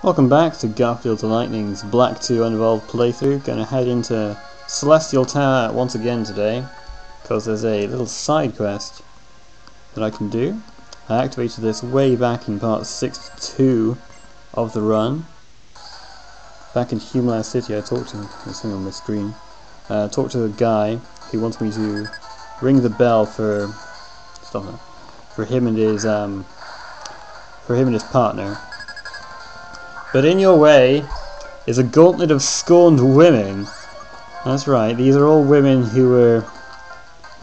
Welcome back to Garfield Lightning's Black 2 Unevolved playthrough. Gonna head into Celestial Tower once again today, because there's a little side quest that I can do. I activated this way back in part 62 of the run. Back in Human City I talked to, there's something on my screen, talked to a guy who wants me to ring the bell for him and his partner. But in your way is a gauntlet of scorned women. That's right, these are all women who were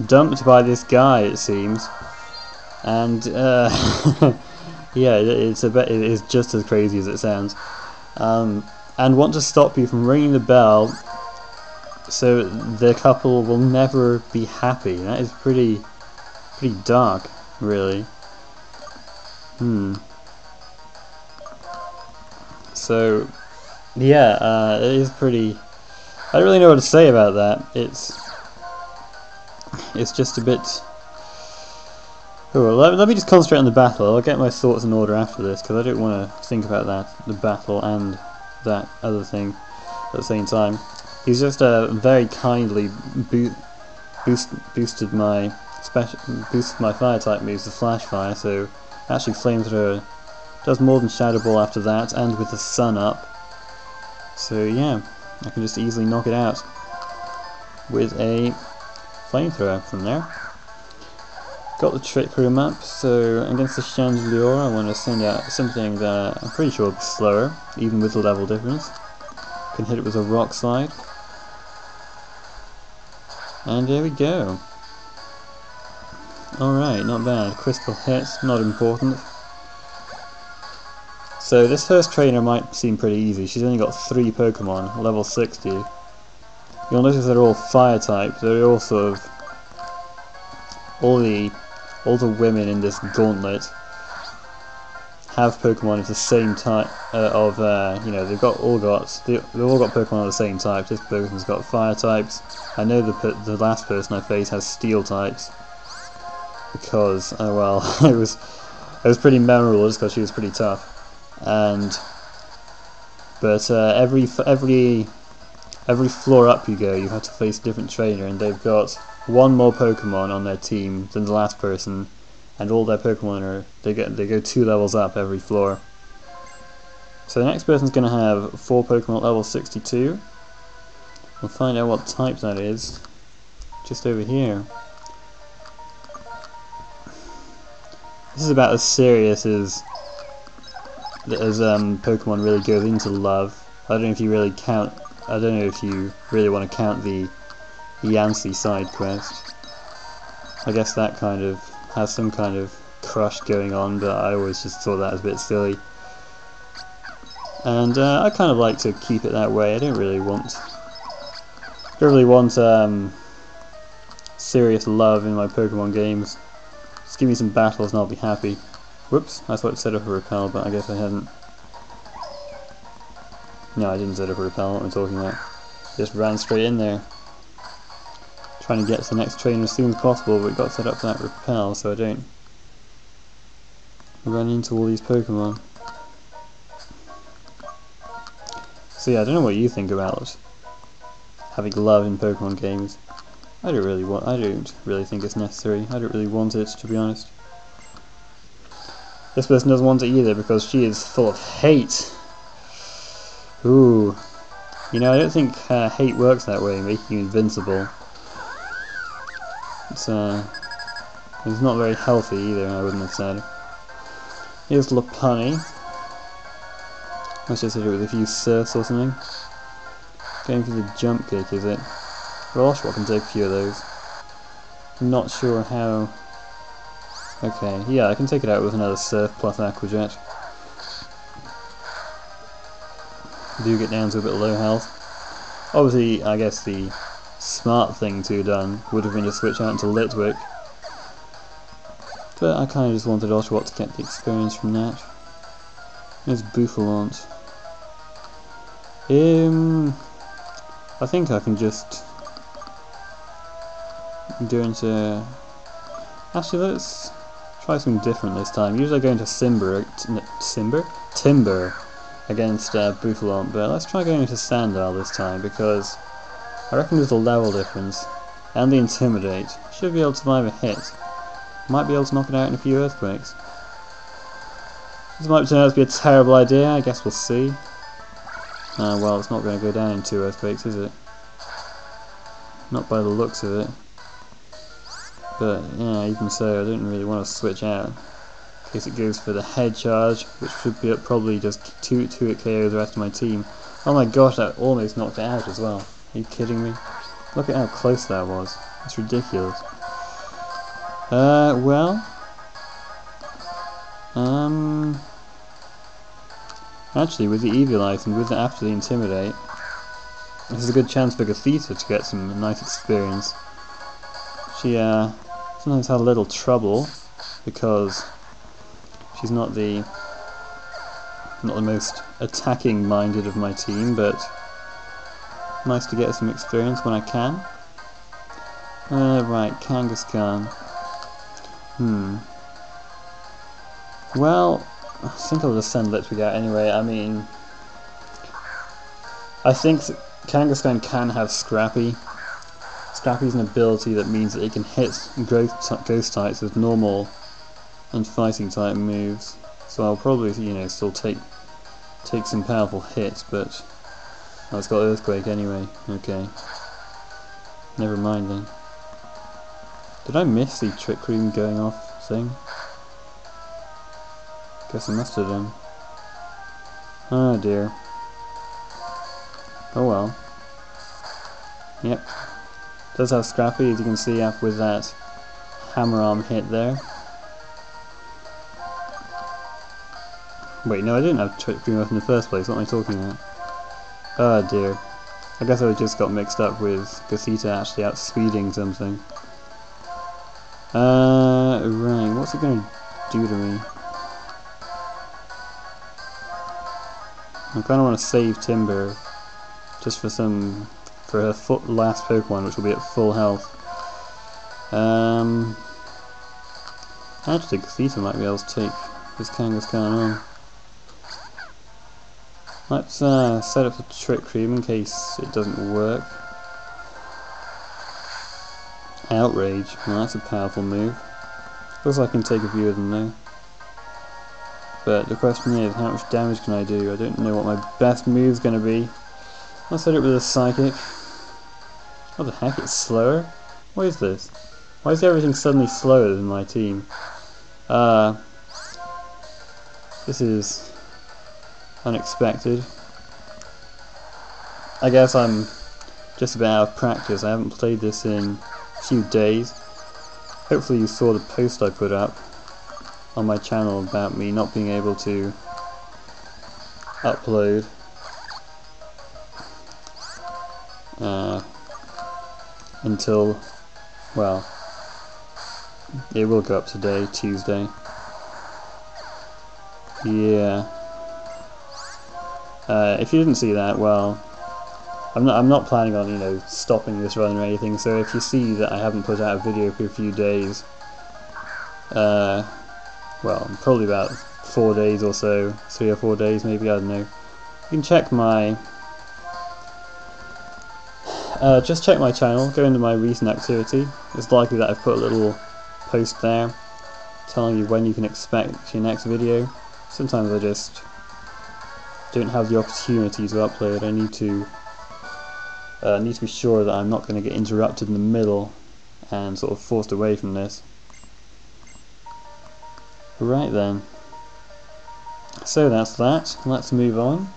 dumped by this guy, it seems. And yeah, it is just as crazy as it sounds. And want to stop you from ringing the bell, so the couple will never be happy. That is pretty dark, really. So, yeah, it is pretty. I don't really know what to say about that. It's just a bit. Oh, let me just concentrate on the battle. I'll get my thoughts in order after this, because I don't want to think about the battle and that other thing at the same time. He's just very kindly boosted my fire type moves to flash fire, so actually flamethrower does more than Shadow Ball after that, and with the sun up. So yeah, I can just easily knock it out with a flamethrower from there. Got the trick room up, so against the Sandile I want to send out something that I'm pretty sure will be slower, even with the level difference. Can hit it with a rock slide. And there we go. Alright, not bad. Critical hit, not important. So this first trainer might seem pretty easy. She's only got 3 Pokemon, level 60. You'll notice they're all fire type. They're all sort of all the women in this gauntlet have Pokemon of the same type you know, they've all got Pokemon of the same type. This person's got fire types. I know the last person I faced has steel types because well, it was pretty memorable just because she was pretty tough. But every floor up you go, you have to face a different trainer, and they've got 1 more Pokemon on their team than the last person, and all their Pokemon they go 2 levels up every floor. So the next person's going to have 4 Pokemon at level 62. We'll find out what type that is just over here. This is about as serious as Pokemon really goes into love. I don't know if you really count. I don't know if you really want to count the Yancy side quest. I guess that kind of has some kind of crush going on, but I always just thought that was a bit silly. And I kind of like to keep it that way. I don't really want serious love in my Pokemon games. Just give me some battles and I'll be happy. Whoops, I thought it set up a repel, but I guess I hadn't. No, I didn't set up a repel, what am I talking about? Just ran straight in there. Trying to get to the next trainer as soon as possible, but it got set up for that repel, so I don't run into all these Pokemon. So yeah, I don't know what you think about having love in Pokemon games. I don't really think it's necessary. I don't really want it, to be honest. This person doesn't want it either because she is full of hate. Ooh. You know, I don't think hate works that way, making you invincible. It's not very healthy either, I wouldn't have said. Here's Lopunny. Let's just hit it with a few surfs or something. Going for the jump kick, is it? Well, Oshawott can take a few of those. I'm not sure how. Okay, yeah, I can take it out with another Surf plus Aqua Jet. Do get down to a bit low health. Obviously, I guess the smart thing to have done would have been to switch out into Litwick. But I kind of just wanted Oshawott to get the experience from that. There's Bouffalant. I think I can just go into. Actually, let's try something different this time. Usually I go into Timburr against Bouffalon, but let's try going into Sandile this time, because I reckon there's a level difference, and the Intimidate. Should be able to survive a hit. Might be able to knock it out in a few Earthquakes. This might turn out to be a terrible idea, I guess we'll see. Well, it's not going to go down in 2 Earthquakes, is it? Not by the looks of it. But, yeah, even so, I don't really want to switch out. In case it goes for the head charge, which should be probably just 2 it KO the rest of my team. Oh my gosh, that almost knocked it out as well. Are you kidding me? Look at how close that was. It's ridiculous. Actually, with the Eviolite and after the Intimidate, this is a good chance for Gothita to get some nice experience. She sometimes had a little trouble because she's not the most attacking minded of my team, but nice to get some experience when I can. Right, Kangaskhan. Well, I think I'll just send Litwick out anyway. I mean, I think Kangaskhan can have Scrappy. Scrappy is an ability that means that it can hit ghost types with normal and fighting type moves. So I'll probably, still take some powerful hits, but it's got Earthquake anyway. Okay, never mind then. Did I miss the Trick Room going off thing? Guess I must have done. Oh dear. Oh well. Yep. Does have Scrappy, as you can see, up with that hammer arm hit there. Wait, no, I didn't have Trick Room off in the first place. What am I talking about? Oh dear. I guess I just got mixed up with Gothita actually outspeeding something. Right, what's it going to do to me? I kind of want to save Timburr just for her last Pokemon, which will be at full health. Actually, Gothita might be able to take this Kangaskhan on. Let's set up the Trick Cream in case it doesn't work. Outrage, well, that's a powerful move. Looks like I can take a few of them though. But the question is, how much damage can I do? I don't know what my best move's going to be. I'll set it with a Psychic. What the heck, it's slower? What is this? Why is everything suddenly slower than my team? This is unexpected. I guess I'm just about out of practice. I haven't played this in a few days. Hopefully you saw the post I put up on my channel about me not being able to upload until, well, it will go up today, Tuesday. Yeah. If you didn't see that, well, I'm not planning on stopping this run or anything. So if you see that I haven't put out a video for a few days, well, probably about 4 days or so, 3 or 4 days maybe, I don't know. You can check my just check my channel, go into my recent activity. It's likely that I've put a little post there telling you when you can expect your next video. Sometimes I just don't have the opportunity to upload. I need to be sure that I'm not going to get interrupted in the middle and sort of forced away from this. Right then. So that's that. Let's move on.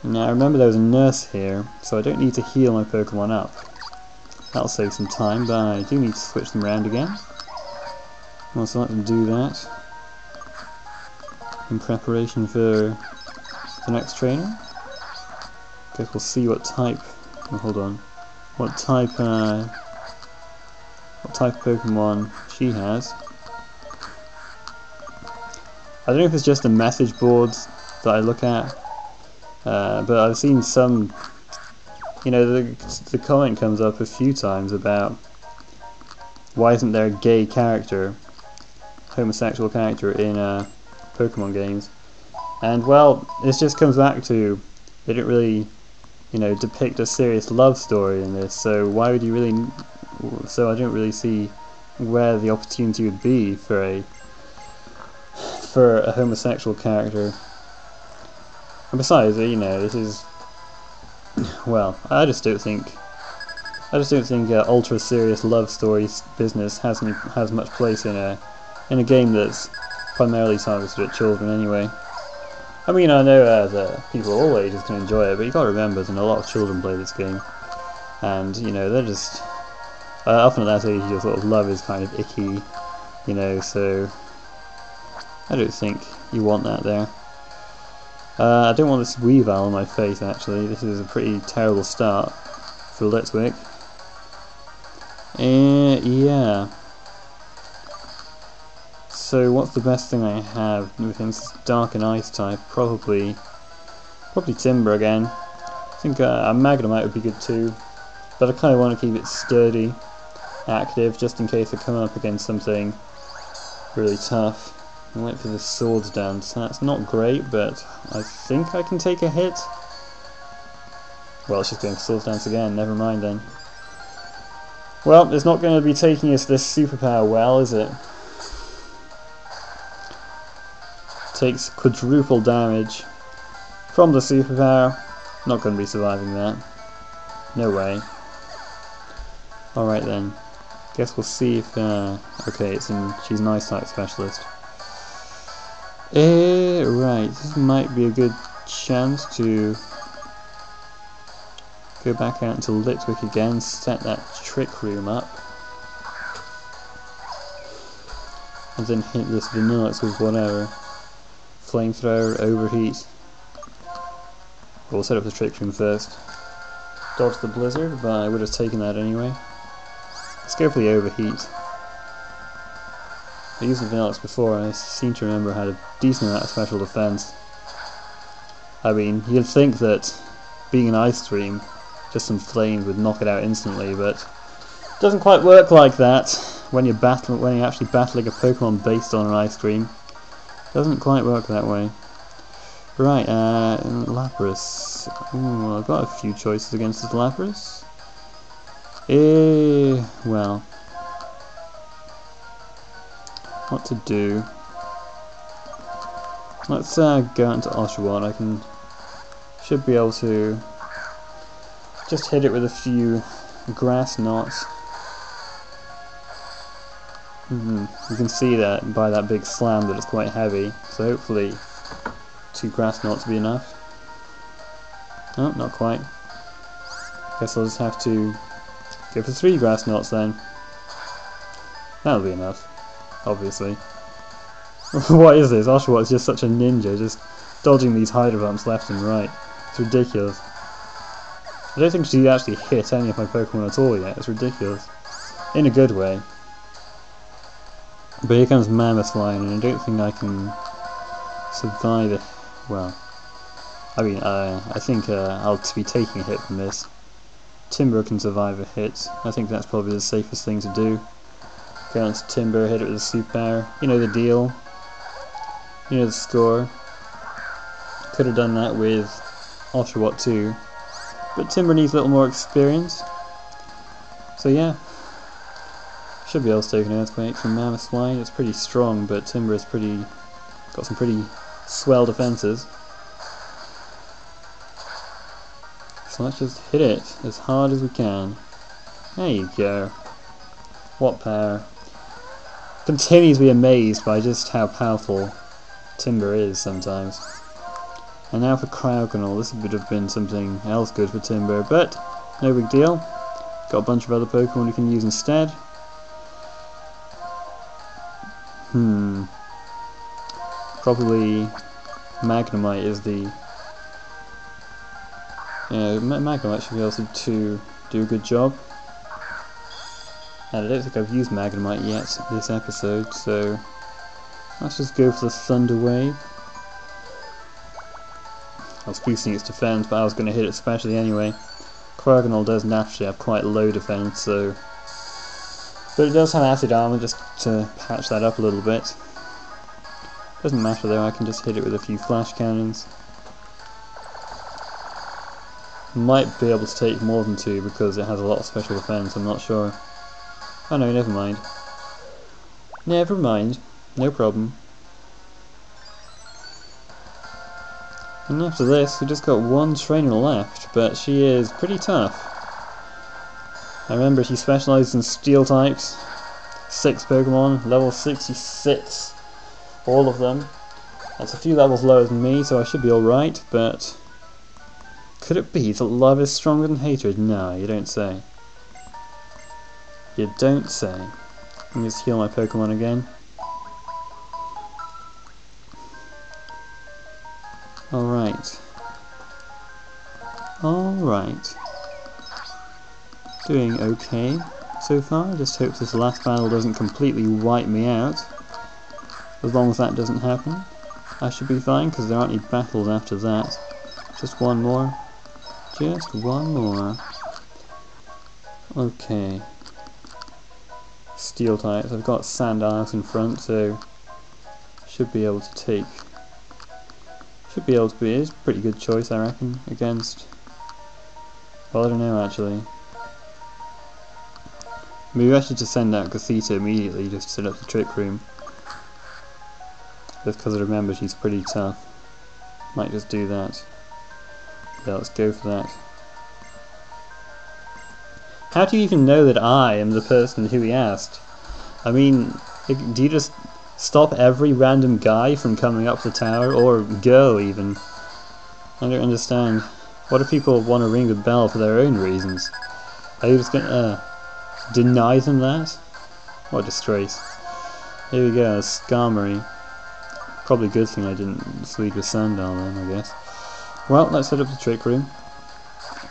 Now remember there was a nurse here, so I don't need to heal my Pokemon up. That'll save some time, but I do need to switch them around again. I'll let them do that in preparation for the next trainer. Guess we'll see what type. Oh, hold on. What type Pokemon she has. I don't know if it's just the message boards that I look at, but I've seen some. The comment comes up a few times about why isn't there a gay character, homosexual character in Pokemon games, And well, it just comes back to they didn't really, you know, depict a serious love story in this. So why would you really? So I don't really see where the opportunity would be for a homosexual character. And besides, you know, this is, well, I just don't think ultra serious love stories business has much place in a game that's primarily targeted at children anyway. I mean, I know people of all ages can enjoy it, but you got to remember that a lot of children play this game, and you know they're just often at that age your sort of love is kind of icky, you know. So I don't think you want that there. I don't want this Weavile on my face. Actually, this is a pretty terrible start for Litwick. Yeah. So what's the best thing I have? New things, dark and ice type. Probably Timburr again. I think a Magnemite would be good too, but I kind of want to keep it sturdy, active, just in case I come up against something really tough. I went for the swords dance. That's not great, but I think I can take a hit. Well, it's just going for swords dance again. Never mind then. Well, it's not going to be taking us this superpower well, is it? Takes quadruple damage from the superpower. Not going to be surviving that. No way. Alright then. Guess we'll see if... okay, she's an ice type specialist. Right, this might be a good chance to go back out into Litwick again, set that trick room up, and then hit this Vanillix with whatever. Flamethrower, overheat. We'll set up the trick room first. Dodge the blizzard, but I would have taken that anyway. Let's go for the overheat. I used the Vanillix before and I seem to remember I had a decent amount of special defense. I mean, you'd think that being an ice stream, just some flames would knock it out instantly, but it doesn't quite work like that when you're actually battling a Pokemon based on an ice stream. Doesn't quite work that way. Right, Lapras. Ooh, I've got a few choices against this Lapras. Well, what to do? Let's go out into Oshawott. Should be able to just hit it with a few grass knots. You can see that by that big slam that it's quite heavy, so hopefully 2 grass knots will be enough. Oh, not quite. Guess I'll just have to go for 3 grass knots then. That'll be enough, obviously. What is this? Oshawott is just such a ninja, just dodging these Hydro Pumps left and right. It's ridiculous. I don't think she actually hit any of my Pokemon at all yet. It's ridiculous. In a good way. But here comes Mammoth Lion, and I don't think I can survive it. Well, I mean, I think I'll be taking a hit from this. Timburr can survive a hit. I think that's probably the safest thing to do. Go on to Timburr, hit it with a superpower. You know the deal. You know the score. Could have done that with Oshawott too, but Timburr needs a little more experience. So yeah. Should be able to take an Earthquake from Mammoth Lion. It's pretty strong, but Timburr is got some pretty swell defenses. So let's just hit it as hard as we can. There you go. What power. Continue to be amazed by just how powerful Timburr is sometimes. And now for Cryogonal. This would have been something else good for Timburr, but no big deal. Got a bunch of other Pokemon we can use instead. Probably Magnemite is the... Magnemite should be able to do a good job. And I don't think I've used Magnemite yet this episode, so let's just go for the Thunder Wave. I was boosting its defense, but I was going to hit it specially anyway. Cryogonal does naturally have quite low defense, so... But it does have acid armor just to patch that up a little bit. Doesn't matter though, I can just hit it with a few flash cannons. Might be able to take more than 2 because it has a lot of special defense, I'm not sure. Oh no, never mind. Never mind, no problem. And after this, we just got 1 trainer left, but she is pretty tough. I remember she specializes in steel types. 6 Pokemon, level 66. All of them. That's a few levels lower than me, so I should be alright, but... could it be that love is stronger than hatred? No, you don't say. You don't say. Let me just heal my Pokemon again. Alright. Alright. Doing okay so far. Just hope this last battle doesn't completely wipe me out. As long as that doesn't happen, I should be fine, because there aren't any battles after that. Just one more. Just one more. Okay. Steel types. I've got Sandile in front, so should be able to take. Should be able to be. It's a pretty good choice, I reckon, against. Well, I don't know actually. Maybe I should just send out Gothita immediately, just to set up the trick room. Just because I remember she's pretty tough. Might just do that. Yeah, let's go for that. How do you even know that I am the person who he asked? I mean, do you just stop every random guy from coming up the tower, or girl even? I don't understand. What if people want to ring the bell for their own reasons? Are you just gonna deny them that? What a disgrace. Here we go, Skarmory. Probably a good thing I didn't sleep with Sandile then, I guess. Well, let's set up the trick room.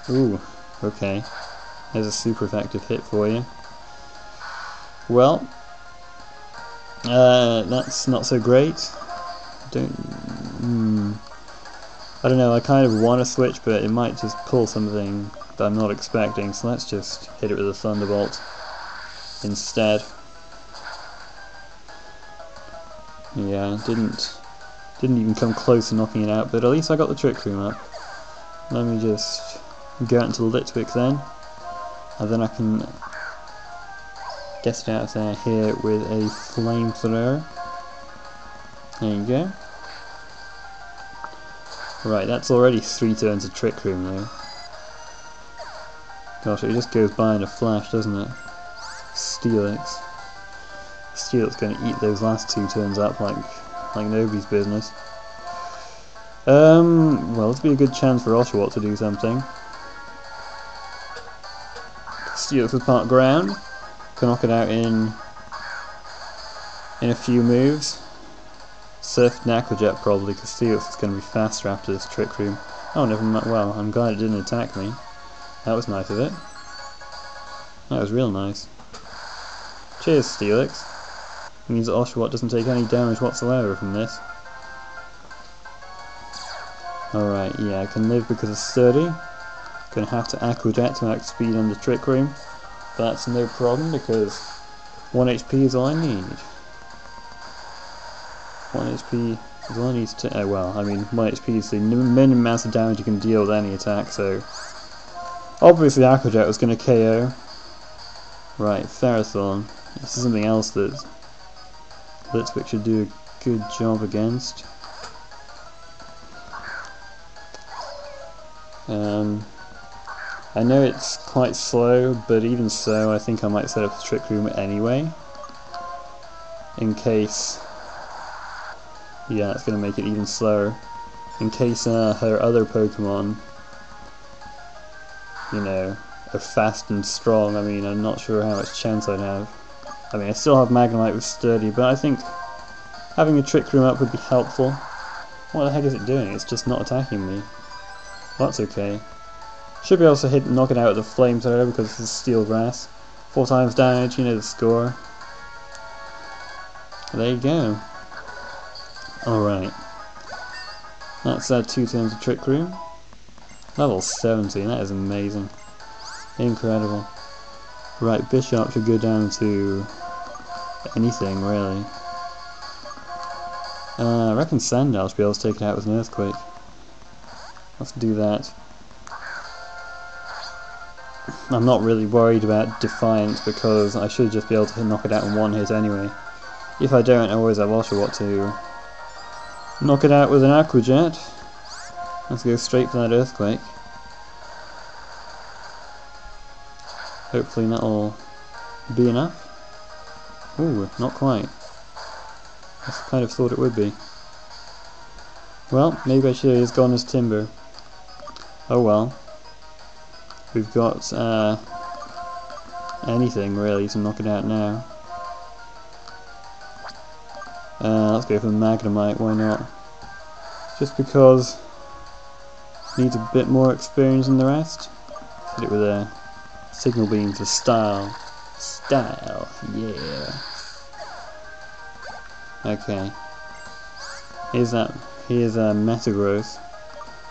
Ooh, okay. There's a super effective hit for you. Well, that's not so great. I don't know, I kind of want to switch, but it might just pull something that I'm not expecting, so let's just hit it with a Thunderbolt instead. Yeah, didn't even come close to knocking it out, but at least I got the trick room up. Let me just go out into Litwick then, and then I can get it out of there here with a flamethrower. There you go. Right, that's already 3 turns of trick room though. Gosh, it just goes by in a flash, doesn't it? Steelix. Steelix going to eat those last 2 turns up like nobody's business. Well, this would be a good chance for Oshawott to do something. Steelix with part ground. Can knock it out in a few moves. Surf Knacklejet probably, because Steelix is going to be faster after this trick room. Oh, never mind. Well, I'm glad it didn't attack me. That was nice of it. That was real nice. Cheers, Steelix. It means that Oshawott doesn't take any damage whatsoever from this. Alright, yeah, I can live because it's sturdy. Gonna have to Aqua Jet to max speed on the trick room. But that's no problem because 1 HP is all I need. 1 HP is all I need to. Well, I mean, 1 HP is the minimum amount of damage you can deal with any attack, so. Obviously, Aqua Jet was gonna KO. Right, Ferrothorn. This is something else that Litwick should do a good job against. I know it's quite slow, but even so, I think I might set up the trick room anyway. In case... yeah, it's going to make it even slower. In case her other Pokemon, you know, are fast and strong. I mean, I'm not sure how much chance I'd have. I mean, I still have Magnemite with Sturdy, but I think having a trick room up would be helpful. What the heck is it doing? It's just not attacking me. Well, that's okay. Should be able to knock it out with the flamethrower because this is steel grass. 4 times damage, you know the score. There you go. Alright. That's 2 turns of trick room. Level 70, that is amazing. Incredible. Right, Bishop should go down to anything really. I reckon Sandile should be able to take it out with an earthquake. Let's do that. I'm not really worried about Defiant because I should just be able to knock it out in one hit anyway. If I don't, I always have Oshawott to knock it out with an Aqua Jet. Let's go straight for that earthquake. Hopefully that'll be enough. Ooh, not quite. I kind of thought it would be. Well, maybe I should have just gone as Timburr. Oh well. We've got anything really to knock it out now. Let's go for the Magnemite, why not? Just because it needs a bit more experience than the rest. Hit it with a signal beam for style. Style, yeah. Okay. Here's Meta Growth.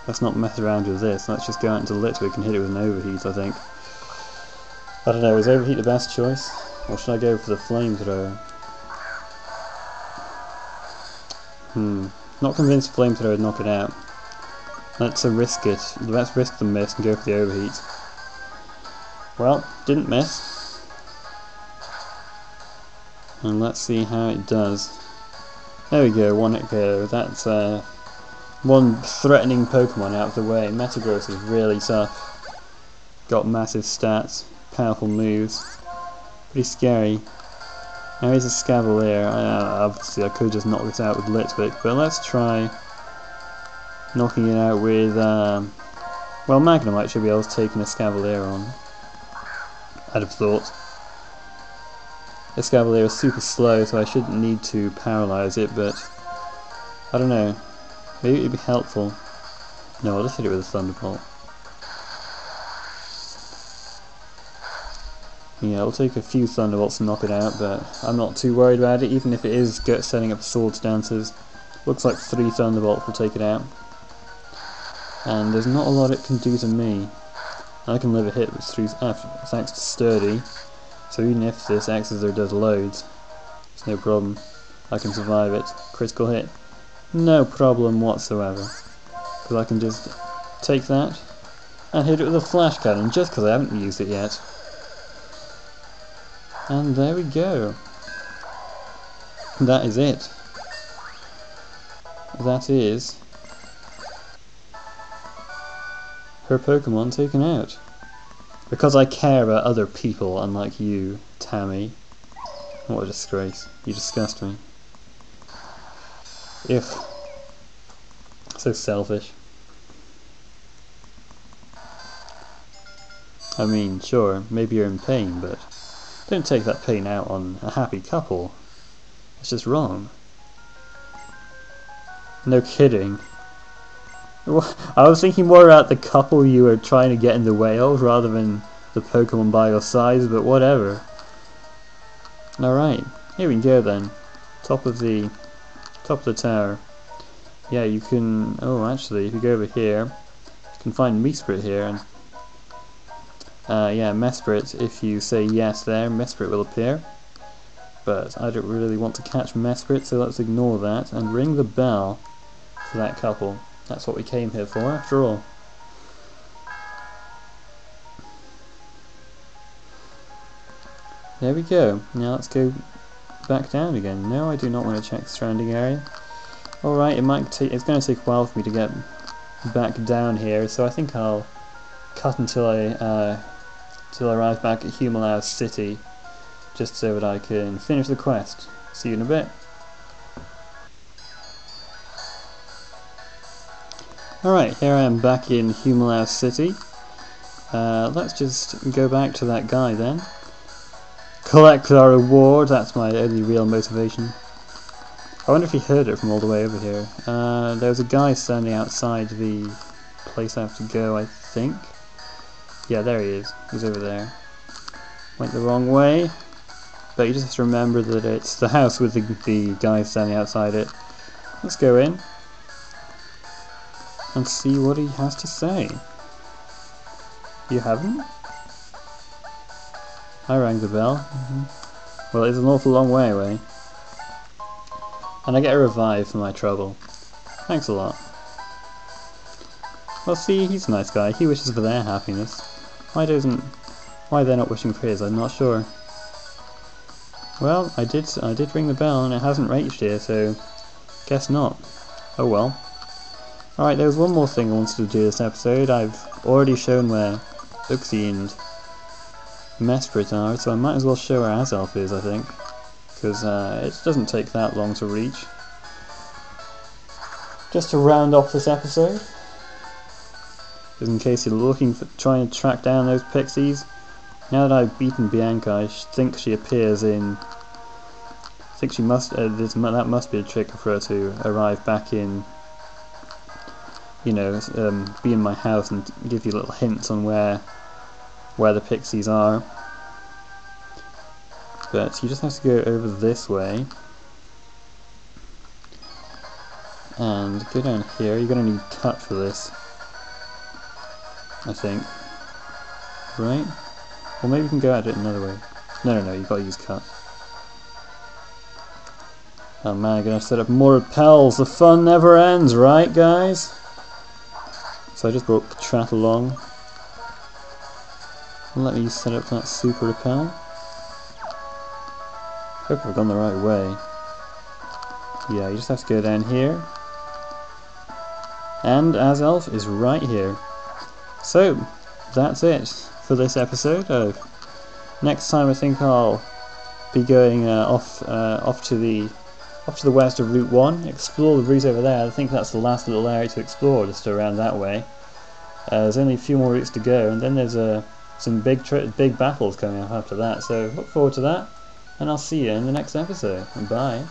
Let's not mess around with this. Let's just go out into Litwick and hit it with an Overheat, I think. I don't know, is Overheat the best choice? Or should I go for the Flamethrower? Not convinced Flamethrower would knock it out. Let's risk it. Let's risk the miss and go for the Overheat. Well, didn't miss. And let's see how it does. There we go, one hit KO. That's one threatening Pokemon out of the way. Metagross is really tough. Got massive stats, powerful moves. Pretty scary. Now here's a Scavalier. Obviously I could just knock this out with Litwick, but let's try knocking it out with, well, Magnemite should be able to take a Scavalier on. I'd have thought. The Scavalier is super slow, so I shouldn't need to paralyze it, but I don't know. Maybe it'd be helpful. No, I'll just hit it with a Thunderbolt. Yeah, it'll take a few Thunderbolts to knock it out, but I'm not too worried about it, even if it is setting up Swords Dances. Looks like 3 Thunderbolts will take it out. And there's not a lot it can do to me. I can live a hit with thanks to Sturdy, so even if this Exeter does loads, it's no problem. I can survive it. Critical hit. No problem whatsoever. Because I can just take that and hit it with a Flash Cannon, just because I haven't used it yet. And there we go. That is it. That is her Pokemon taken out. Because I care about other people, unlike you, Tammy. What a disgrace. You disgust me. Ugh. So selfish. I mean, sure, maybe you're in pain, but don't take that pain out on a happy couple. It's just wrong. No kidding. I was thinking more about the couple you were trying to get in the way of, rather than the Pokemon by your size, but whatever. Alright, here we go then. Top of the tower. Yeah, you can... oh, actually, if you go over here, you can find Mesprit here, and yeah, Mesprit, if you say yes there, Mesprit will appear. But I don't really want to catch Mesprit, so let's ignore that, and ring the bell for that couple. That's what we came here for, after all. There we go. Now let's go back down again. No, I do not want to check the surrounding area. Alright, it's going to take a while for me to get back down here, so I think I'll cut until I arrive back at Humalau City, just so that I can finish the quest. See you in a bit. Alright, here I am back in Humalau City. Let's just go back to that guy then. Collect our reward, that's my only real motivation. I wonder if he heard it from all the way over here. There's a guy standing outside the place I have to go, I think. Yeah, there he is. He's over there. Went the wrong way. But you just have to remember that it's the house with the guy standing outside it. Let's go in and see what he has to say. You haven't? I rang the bell. Well, it's an awful long way away. And I get a revive for my trouble. Thanks a lot. Well, see, he's a nice guy. He wishes for their happiness. Why they're not wishing for his, I'm not sure. Well, I did ring the bell and it hasn't reached here, so guess not. Oh well. Alright, there was one more thing I wanted to do this episode. I've already shown where Uxie and Mesprit are, so I might as well show where Azelf is, I think. Because it doesn't take that long to reach. Just to round off this episode, just in case you're trying to track down those pixies, now that I've beaten Bianca, I think she appears in. I think she must. That must be a trick for her to arrive back in. You know, be in my house and give you little hints on where the pixies are. But you just have to go over this way and go down here. You're going to need cut for this, I think. Right? Or maybe you can go at it another way. No, you've got to use cut. Oh man, I'm going to set up more repels. The fun never ends, right guys? So I just brought Katrat along. And let me set up that super repel. Hope I've gone the right way. Yeah, you just have to go down here. And Azelf is right here. So, that's it for this episode. Next time I think I'll be going off to the west of Route 1, explore the route over there. I think that's the last little area to explore, just around that way. There's only a few more routes to go, and then there's some big battles coming up after that, so look forward to that. And I'll see you in the next episode. Bye.